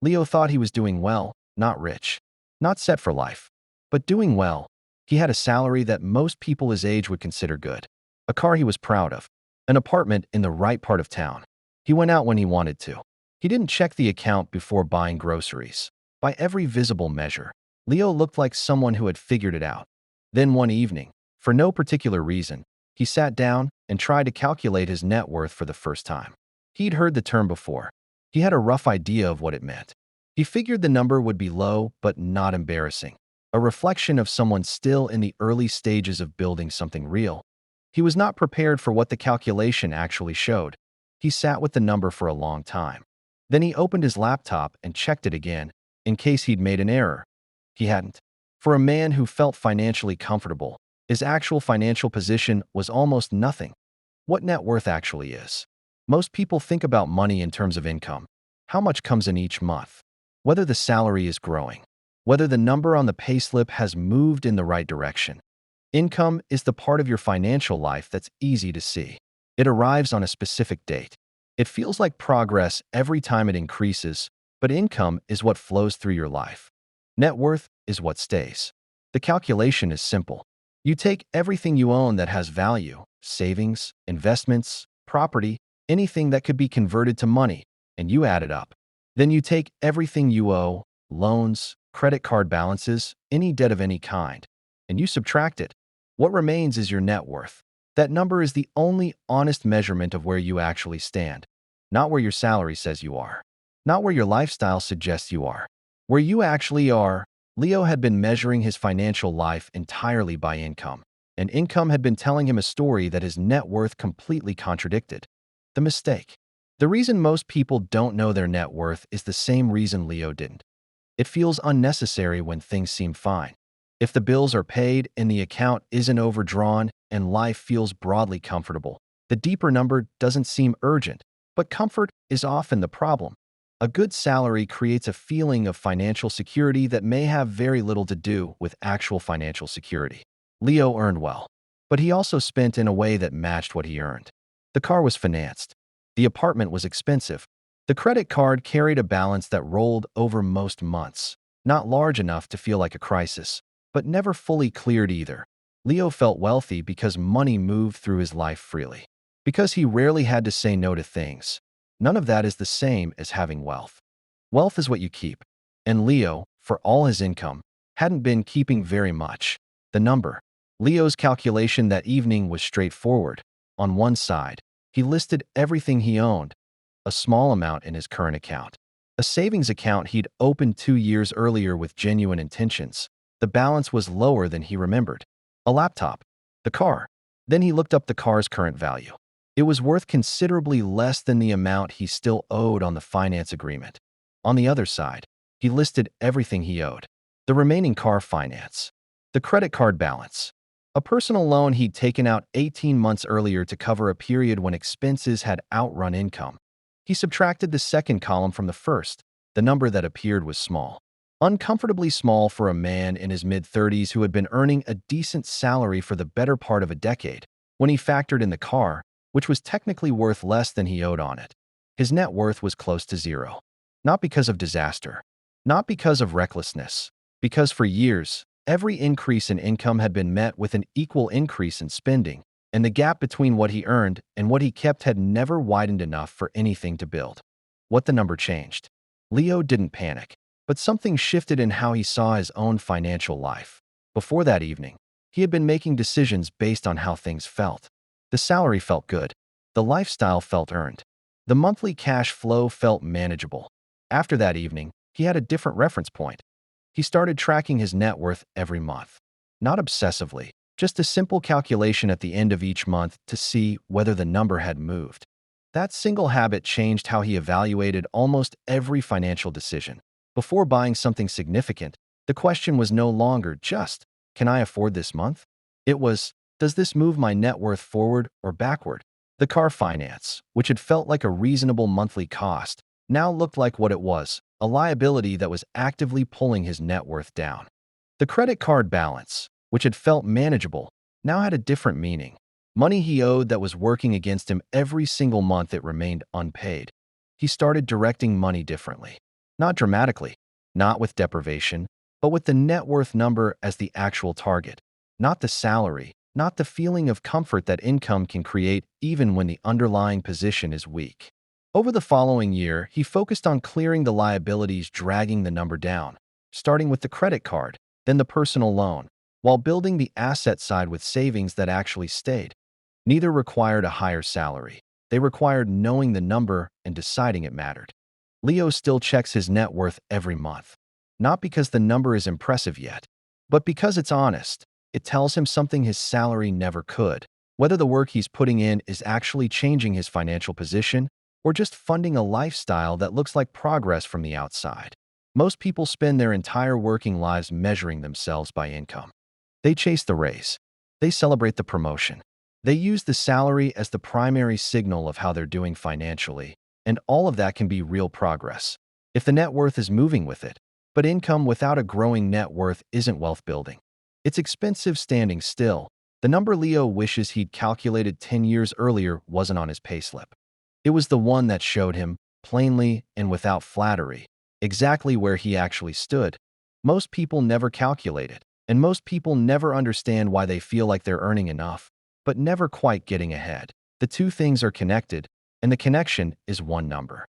Leo thought he was doing well, not rich, not set for life, but doing well. He had a salary that most people his age would consider good, a car he was proud of, an apartment in the right part of town. He went out when he wanted to. He didn't check the account before buying groceries. By every visible measure, Leo looked like someone who had figured it out. Then one evening, for no particular reason, he sat down and tried to calculate his net worth for the first time. He'd heard the term before. He had a rough idea of what it meant. He figured the number would be low but not embarrassing, a reflection of someone still in the early stages of building something real. He was not prepared for what the calculation actually showed. He sat with the number for a long time. Then he opened his laptop and checked it again, in case he'd made an error. He hadn't. For a man who felt financially comfortable, his actual financial position was almost nothing. What net worth actually is. Most people think about money in terms of income. How much comes in each month? Whether the salary is growing. Whether the number on the payslip has moved in the right direction. Income is the part of your financial life that's easy to see. It arrives on a specific date. It feels like progress every time it increases, but income is what flows through your life. Net worth is what stays. The calculation is simple. You take everything you own that has value, savings, investments, property, anything that could be converted to money, and you add it up. Then you take everything you owe, loans, credit card balances, any debt of any kind, and you subtract it. What remains is your net worth. That number is the only honest measurement of where you actually stand, not where your salary says you are, not where your lifestyle suggests you are. Where you actually are. Leo had been measuring his financial life entirely by income, and income had been telling him a story that his net worth completely contradicted. The mistake. The reason most people don't know their net worth is the same reason Leo didn't. It feels unnecessary when things seem fine. If the bills are paid and the account isn't overdrawn and life feels broadly comfortable, the deeper number doesn't seem urgent, but comfort is often the problem. A good salary creates a feeling of financial security that may have very little to do with actual financial security. Leo earned well, but he also spent in a way that matched what he earned. The car was financed. The apartment was expensive. The credit card carried a balance that rolled over most months, not large enough to feel like a crisis, but never fully cleared either. Leo felt wealthy because money moved through his life freely, because he rarely had to say no to things. None of that is the same as having wealth. Wealth is what you keep. And Leo, for all his income, hadn't been keeping very much. The number. Leo's calculation that evening was straightforward. On one side, he listed everything he owned, a small amount in his current account, a savings account he'd opened 2 years earlier with genuine intentions. The balance was lower than he remembered. A laptop. The car. Then he looked up the car's current value. It was worth considerably less than the amount he still owed on the finance agreement. On the other side, he listed everything he owed. The remaining car finance. The credit card balance. A personal loan he'd taken out 18 months earlier to cover a period when expenses had outrun income. He subtracted the second column from the first. The number that appeared was small. Uncomfortably small for a man in his mid-30s who had been earning a decent salary for the better part of a decade. When he factored in the car, which was technically worth less than he owed on it, his net worth was close to zero. Not because of disaster, not because of recklessness, because for years, every increase in income had been met with an equal increase in spending, and the gap between what he earned and what he kept had never widened enough for anything to build. What the number changed. Leo didn't panic, but something shifted in how he saw his own financial life. Before that evening, he had been making decisions based on how things felt. The salary felt good. The lifestyle felt earned. The monthly cash flow felt manageable. After that evening, he had a different reference point. He started tracking his net worth every month. Not obsessively, just a simple calculation at the end of each month to see whether the number had moved. That single habit changed how he evaluated almost every financial decision. Before buying something significant, the question was no longer just, can I afford this month? It was, does this move my net worth forward or backward? The car finance, which had felt like a reasonable monthly cost, now looked like what it was, a liability that was actively pulling his net worth down. The credit card balance, which had felt manageable, now had a different meaning. Money he owed that was working against him every single month it remained unpaid. He started directing money differently. Not dramatically, not with deprivation, but with the net worth number as the actual target, not the salary, not the feeling of comfort that income can create even when the underlying position is weak. Over the following year, he focused on clearing the liabilities dragging the number down, starting with the credit card, then the personal loan, while building the asset side with savings that actually stayed. Neither required a higher salary. They required knowing the number and deciding it mattered. Leo still checks his net worth every month. Not because the number is impressive yet, but because it's honest. It tells him something his salary never could. Whether the work he's putting in is actually changing his financial position or just funding a lifestyle that looks like progress from the outside. Most people spend their entire working lives measuring themselves by income. They chase the raise. They celebrate the promotion. They use the salary as the primary signal of how they're doing financially, and all of that can be real progress if the net worth is moving with it. But income without a growing net worth isn't wealth building. It's expensive standing still. The number Leo wishes he'd calculated 10 years earlier wasn't on his payslip. It was the one that showed him, plainly and without flattery, exactly where he actually stood. Most people never calculate it, and most people never understand why they feel like they're earning enough, but never quite getting ahead. The two things are connected, and the connection is one number.